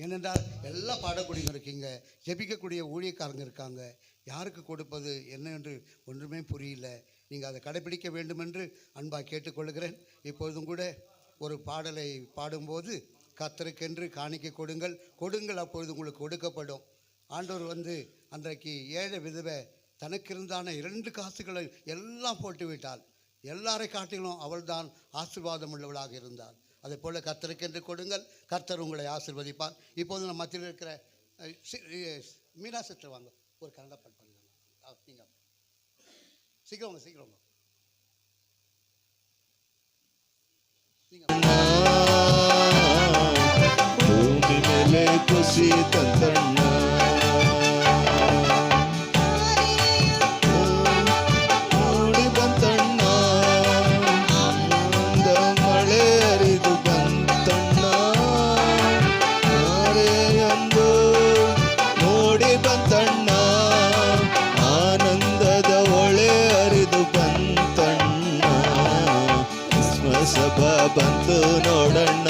ஏனென்றால் எல்லா பாடக்கூடியவங்க இருக்கீங்க, ஜெபிக்கக்கூடிய ஊழியக்காரங்க இருக்காங்க. யாருக்கு கொடுப்பது என்ன என்று ஒன்றுமே புரியல. நீங்கள் அதை கடைபிடிக்க வேண்டும் என்று அன்பாக கேட்டுக்கொள்கிறேன். இப்பொழுதும் கூட ஒரு பாடலை பாடும்போது கர்த்தருக்கென்று காணிக்கை கொடுங்கள், அப்பொழுது உங்களுக்கு கொடுக்கப்படும். ஆண்டவர் அன்றைக்கு ஏழை விதவை தனக்கிருந்தான 2 காசுகளை எல்லாம் போட்டு விட்டாள். எல்லாரை காட்டிலும் அவள்தான் ஆசீர்வாதம் உள்ளவளாக இருந்தாள். அதே போல் கர்த்தருக்கென்று கொடுங்கள், கர்த்தர் உங்களை ஆசீர்வதிப்பார். இப்போது நம்ம மத்தியில் இருக்கிற மீரா சிஸ்டர் வாங்க, ஒரு கன்னடா பாட்டு பாடுங்க. நீங்கள் சீக்கிரம் ಭೂಮಿ ಮೇಲೆ ಖುಷಿ ತಂದಣ್ಣ, ನೋಡಿ ಬಂತಣ್ಣ, ಆನಂದ ಮಳೆ ಹರಿದು ಬಂತಣ್ಣ, ಎಂದು ನೋಡಿ ಬಂತಣ್ಣ, ಆನಂದದ ಹೊಳೆ ಹರಿದು ಬಂತಣ್ಣ, ಕ್ರಿಸ್ಮಸ್ ಹಬ್ಬ ಬಂತು ನೋಡಣ್ಣ,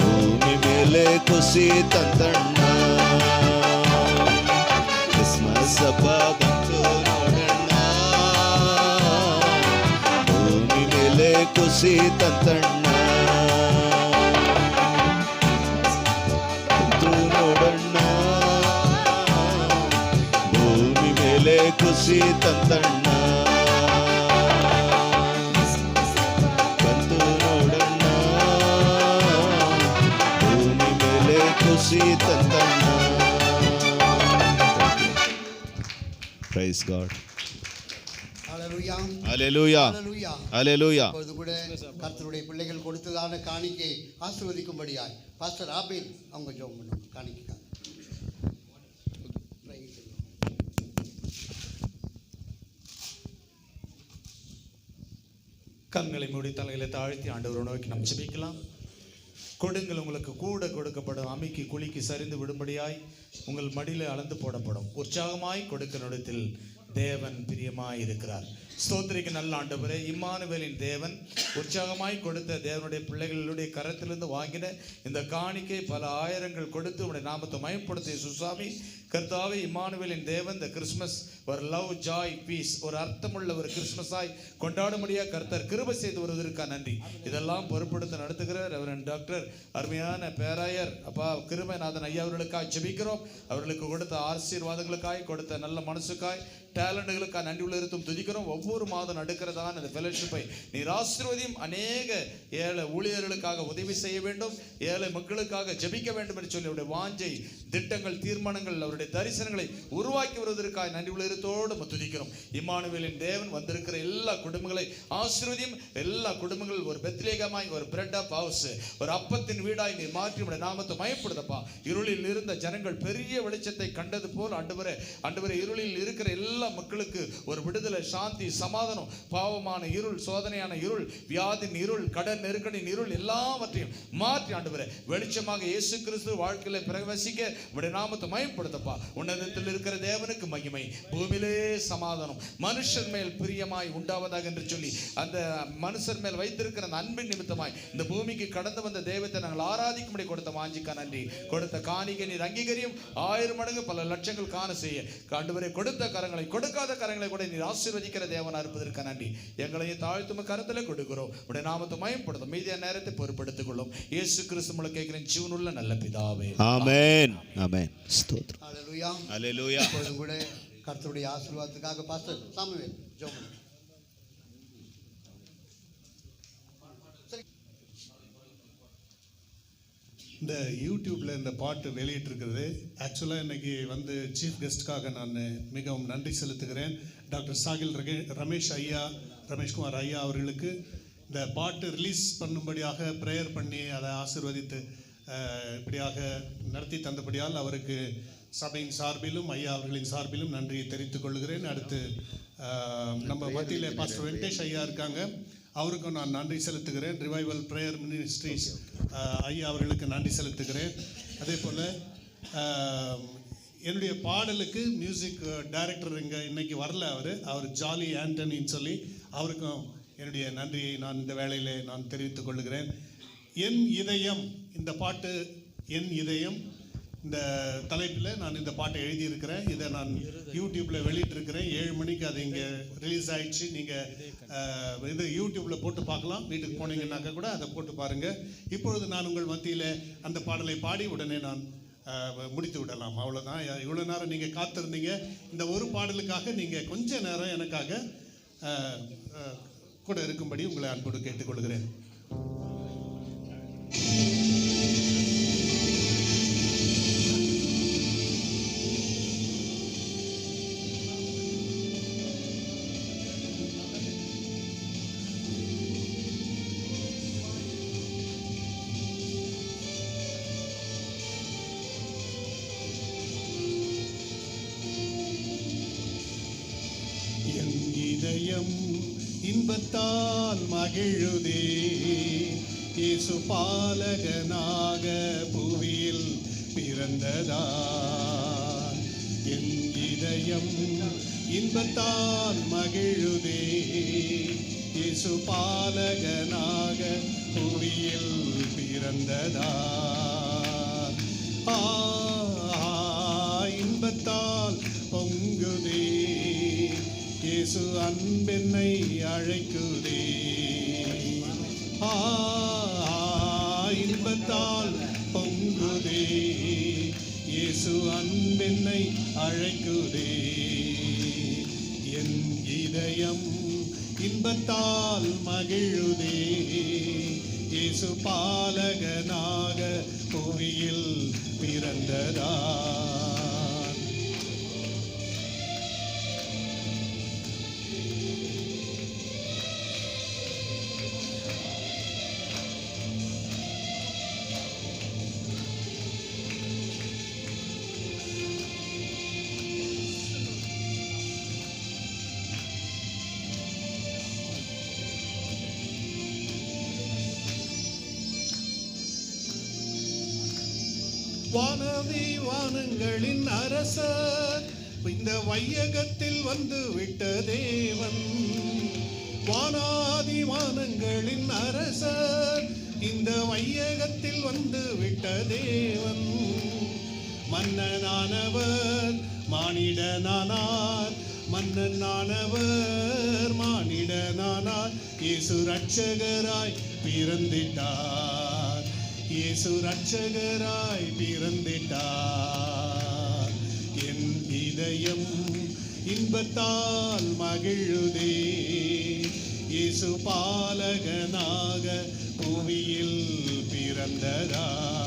ಭೂಮಿ ಮೇಲೆ ಖುಷಿ ತಂದಣ್ಣ, ಕ್ರಿಸ್ಮಸ್ ಹಬ್ಬ ಬಂತು ನೋಡಣ್ಣ, ಭೂಮಿ ಮೇಲೆ ಖುಷಿ ತಂದಣ್ಣ, ಬಂತು ನೋಡಣ್ಣ, ಭೂಮಿ ಮೇಲೆ ಖುಷಿ ತಂದಣ್ಣ, Praise God. ஹல்லேலூயா, Hallelujah. ஹல்லேலூயா, Hallelujah. இப்பொழுது கூட கர்த்தருடைய பிள்ளைகள் கொடுத்ததான காணிக்கை ஆசீர்வதிக்கும்படியாய் பாஸ்டர் ஆபேல் அவங்க ஜெபம் பண்ணுவாங்க. காணிக்கை கண்களை மூடி தலைகளை தாழ்த்தி ஆண்டவரை நோக்கி நாம் ஜெபிக்கலாம். கொடுங்கள், உங்களுக்கு கூட கொடுக்கப்படும், அமைக்கு குழிக்கு சரிந்து விடும்படியாய் உங்கள் மடியில் அளந்து போடப்படும். உற்சாகமாய் கொடுக்கிற இடத்தில் தேவன் பிரியமாய் இருக்கிறார். ஸ்தோத்திரிக்கு நல்ல ஆண்டவரே, இம்மானுவேலின் தேவன் உற்சாகமாய் கொடுத்த தேவனுடைய பிள்ளைகளுடைய கரத்திலிருந்து வாங்கின இந்த காணிக்கை பல ஆயிரங்கள் கொடுத்து உடைய நாமத்தை மயப்படுத்திய சுசாமி கர்த்தாவே, இம்மானுவேலின் தேவன் இந்த கிறிஸ்மஸ் ஒரு லவ், ஜாய், பீஸ், ஒரு அர்த்தமுள்ள ஒரு கிறிஸ்மஸாய் கொண்டாடும்படியாக கர்த்தர் கிருபை செய்து வருவதற்காக நன்றி. இதெல்லாம் பொறுப்படுத்த நடத்துகிற ரெவரண்ட் டாக்டர் அருமையான பேராயர் அப்பா கிருபைநாதன் ஐயா அவர்களுக்காக ஜெபிக்கிறோம். அவர்களுக்கு கொடுத்த ஆசீர்வாதங்களுக்காய், கொடுத்த நல்ல மனசுக்காய், டேலண்டுகளுக்காக நன்றி உள்ள இருத்தும் துதிக்கிறோம். ஒவ்வொரு மாதம் நடக்கிறதான இந்த ஃபெலோஷிப்பை நீர் ஆசீர்வதியும். அநேக ஏழை ஊழியர்களுக்காக உதவி செய்ய வேண்டும், ஏழை மக்களுக்காக ஜெபிக்க வேண்டும் என்று சொல்லி அவருடைய வாஞ்சை, திட்டங்கள், தீர்மானங்கள், அவருடைய தரிசனங்களை உருவாக்கி வருவதற்காக நன்றி உள்ள இருத்தோடு துதிக்கிறோம். இம்மானுவேலின் தேவன் வந்திருக்கிற எல்லா குடும்பங்களை ஆசீர்வதியும். எல்லா குடும்பங்கள் ஒரு பெத்லேகமாய், ஒரு பிரெட் ஆஃப் ஹவுஸ், ஒரு அப்பத்தின் வீடாய் நீர் மாற்றி உடைய நாமத்தை மயப்படுதப்பா. இருளில் இருந்த ஜனங்கள் பெரிய வெளிச்சத்தை கண்டது போல் ஆண்டவரே, இருளில் இருக்கிற எல்லா மக்களுக்கு ஒரு விடுதலை, சாந்தி, சமாதானம், பாவமான இருள், சோதனையான இருள், வியாதின் இருள், கடன் நெருக்கடியின் இருள் எல்லாவற்றையும் மாற்றி ஆண்டவரே வெளிச்சமாக இயேசு கிறிஸ்து வாழ்க்கையில பிரவேசிக்க உடைய நாமத்தை மயப்படுத்தப்பா. உன்னதத்தில் இருக்கிற தேவனுக்கு மகிமை, பூமியிலே சமாதானம், மனுஷன் மேல் பிரியமாய் உண்டாவதாக என்று சொல்லி அந்த மனுஷர் மேல் வைத்திருக்கிற அந்த அன்பின் நிமித்தமாய் இந்த பூமிக்கு கடந்து வந்த தெய்வத்தை நாங்கள் ஆராதிக்கும்படி கொடுத்த வாஞ்சிக்கா நன்றி. கொடுத்த காணிக்கை நீர் அங்கீகரியும். 1000 மடங்கு பல லட்சங்கள் காண செய்ய ஆண்டவரே கொடுத்த கரங்களை, கொடுக்காத கரங்களை கூட நீர் ஆசீர்வதிக்கிற தேவனா இருப்பதற்கு நன்றி. எங்களையும் தாழ்த்தும் கரத்தில் கொடுக்கிறோம். உடைய நாமத்தை மயப்படுத்தும். மீதிய நேரத்தை பொறுப்படுத்திக் கொள்ளும். இயேசு கிறிஸ்து மூலம் கேட்கிறேன் ஜீவனுள்ள நல்ல பிதாவே, ஆமென். ஆமென். ஸ்தோத்திரம். ஹல்லேலூயா, ஹல்லேலூயா. இப்பொழுதும் கூட கர்த்தருடைய ஆசீர்வாதத்துக்காக பாஸ்டர் சாமுவேல் ஜெபம். இந்த யூடியூப்பில் இந்த பாட்டு வெளியிட்டிருக்கிறது. ஆக்சுவலாக இன்றைக்கி சீஃப் கெஸ்ட்டுக்காக நான் மிகவும் நன்றி செலுத்துகிறேன். டாக்டர் சாகில் ரமேஷ்குமார் ஐயா அவர்களுக்கு இந்த பாட்டு ரிலீஸ் பண்ணும்படியாக ப்ரேயர் பண்ணி அதை ஆசீர்வதித்து இப்படியாக நடத்தி தந்தபடியால் அவருக்கு சபையின் சார்பிலும் ஐயா அவர்களின் சார்பிலும் நன்றியை தெரிவித்துக் கொள்கிறேன். அடுத்து நம்ம மத்தியில் பாஸ்டர் வெங்கடேஷ் ஐயா இருக்காங்க, அவருக்கும் நான் நன்றி செலுத்துகிறேன். ரிவைவல் ப்ரேயர் மினிஸ்ட்ரிஸ் ஐயா அவர்களுக்கு நன்றி செலுத்துகிறேன். அதே போல் என்னுடைய பாடலுக்கு மியூசிக் டைரக்டர் இன்னைக்கு வரல, அவர் ஜாலி ஆண்டனின்னு சொல்லி அவருக்கும் என்னுடைய நன்றியை நான் இந்த வேளையிலே நான் தெரிவித்துக் கொள்கிறேன். என் இதயம் இந்த பாட்டு என் இதயம், இந்த தலைப்பில் நான் இந்த பாட்டை எழுதியிருக்கிறேன். இதை நான் யூடியூப்பில் வெளியிட்டிருக்கிறேன். 7 மணிக்கு அது இங்கே ரிலீஸ் ஆயிடுச்சு. நீங்கள் இது யூடியூப்பில் போட்டு பார்க்கலாம். வீட்டுக்கு போனீங்கன்னாக்கா கூட அதை போட்டு பாருங்கள். இப்பொழுது நான் உங்கள் மத்தியில் அந்த பாடலை பாடி உடனே நான் முடித்து விடலாம். அவ்வளோதான். இவ்வளோ நேரம் நீங்கள் காத்திருந்தீங்க. இந்த ஒரு பாடலுக்காக நீங்கள் கொஞ்ச நேரம் எனக்காக கூட இருக்கும்படி உங்களை அன்போடு கேட்டுக்கொள்கிறேன். என் இதயம் இன்பத்தால் மகிழுதே, இயேசு பாலகனாக புவியில் பிறந்ததால். என் இதயம் இன்பத்தால் மகிழுதே, இயேசு பாலகனாக புவியில் பிறந்ததால். இன்பத்தால் பொங்குதே, இயேசு அன்பென்னை அழைக்குதே. இன்பத்தால் பொங்குதே, இயேசு அன்பென்னை அழைக்குதே. என் இதயம் இன்பத்தால் மகிழுதே, இயேசு பாலகனாக புவியில் பிறந்ததால். வானதி வானங்களின் அரசர், இந்த வையகத்தில் வந்து விட்ட தேவன். வானாதி வானங்களின் அரசர், இந்த வையகத்தில் வந்து விட்ட தேவன். மன்னனானவர் மானிடனானார், மன்னனானவர் மானிடனானார். இயேசு ரட்சகராய் பிறந்திட்டார், இயேசு ரட்சகராய் பிறந்திட்டார். என் இதயம் இன்பத்தால் மகிழுதே, இயேசு பாலகனாக புவியில் பிறந்ததார்.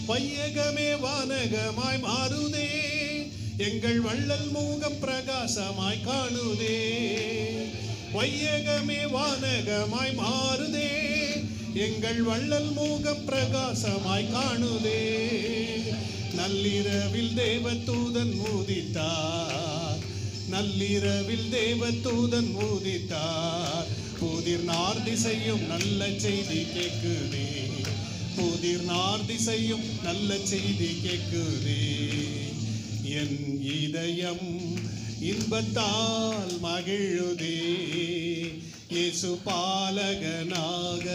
வையகமே வானகமாய் மாறுதே, எங்கள் வள்ளல் முகம் பிரகாசமாய் காணுதே. வையகமே வானகமாய் மாறுதே, எங்கள் வள்ளல் முகம் பிரகாசமாய் காணுதே. நள்ளிரவில் தேவதூதன் ஊதித்தார், நள்ளிரவில் தேவதூதன் ஊதித்தார். புதிர் நார் திசையும் நல்ல செய்தி கேட்குதே, புதிர் நார் திசையும் நல்ல செய்தி கேட்குதே. என் இதயம் இன்பத்தால் மகிழுதே, இயேசு பாலகனாக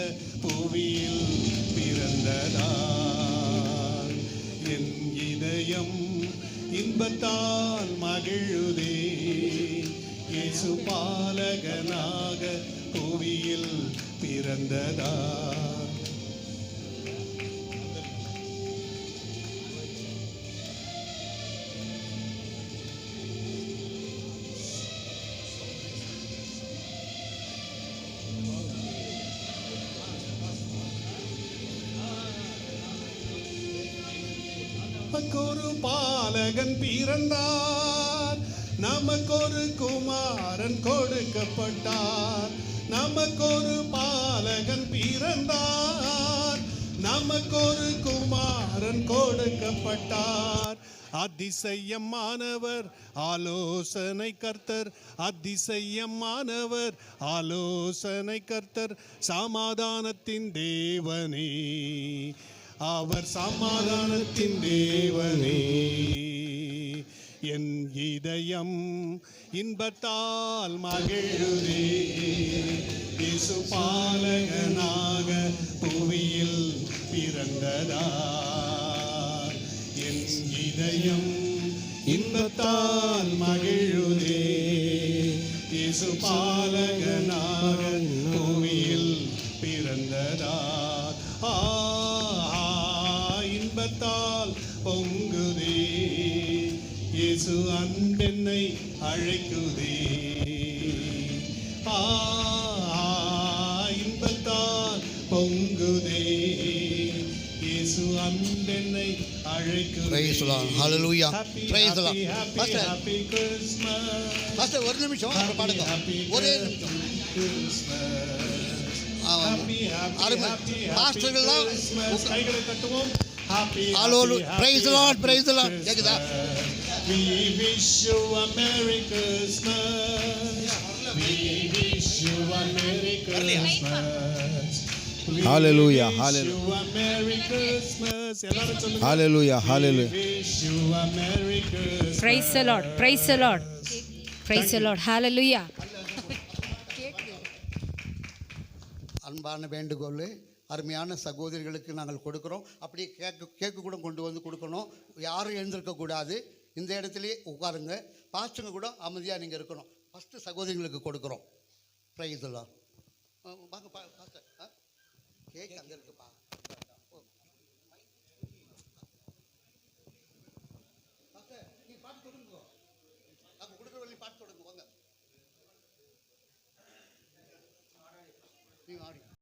புவியில் பிறந்ததால். என் இதயம் இன்பத்தால் மகிழுதே, இயேசு பாலகனாக புவியில் பிறந்ததால். நமக்கொரு பாலகன் பிறந்தார், நமக்கொரு குமாரன் கொடுக்கப்பட்டார். நமக்கொரு பாலகன் பிறந்தார், நமக்கொரு குமாரன் கொடுக்கப்பட்டார். அதிசயமானவர் ஆலோசனை கர்த்தர், அதிசயமானவர் ஆலோசனை கர்த்தர், சமாதானத்தின் தேவனே, அவர் சமாதானத்தின் தேவனே. என் இதயம் இன்பத்தால் மகிழுதே, இயேசு பாலகனாக புவியில் பிறந்ததார். என் இதயம் இன்பத்தால் மகிழுதே, இயேசு பாலகனாக புவியில் பிறந்ததார். இன்பத்தால் பொங்குதே, இயேசு அன்பென்னை அழைக்குதே. இன்பத்தால் பொங்குதே, இயேசு அன்பென்னை அழைக்குதே. Praise the Lord. Hallelujah. Happy, Praise the Lord. happy, happy, Pastor. happy Christmas. Pastor ஒரு நிமிஷம் அப்புறம் பாடுங்க. ஒரே நிமிஷம். அருமை. பாஸ்டர்கள்லாம் கைகளை தட்டுவோம். Happy, Hallelujah. happy, Praise the Lord. happy Praise the Lord. கேக்குதா? We wish you a Merry Christmas. We wish you a Merry Christmas. We Hallelujah, wish hallelujah. you a Merry Christmas. எல்லாரும் சொல்லுங்க. Hallelujah, hallelujah. We wish you a Merry Christmas. Praise the Lord. Praise the Lord. Praise the Lord. Hallelujah. அன்பான வேண்டுகோள், அருமையான சகோதரிகளுக்கு நாங்கள் கொடுக்குறோம். அப்படியே கேக்கு கூட கொண்டு வந்து கொடுக்கணும். யாரும் எழுந்திருக்கக்கூடாது. இந்த இடத்துலையே உட்காருங்க. பாஸ்டருங்க கூட அமைதியாக நீங்கள் இருக்கணும். ஃபஸ்ட்டு சகோதரிகளுக்கு கொடுக்குறோம். ப்ரைஸ் எல்லாம் வாங்க பாஸ்டர். கேக் அங்கே இருக்குப்பா.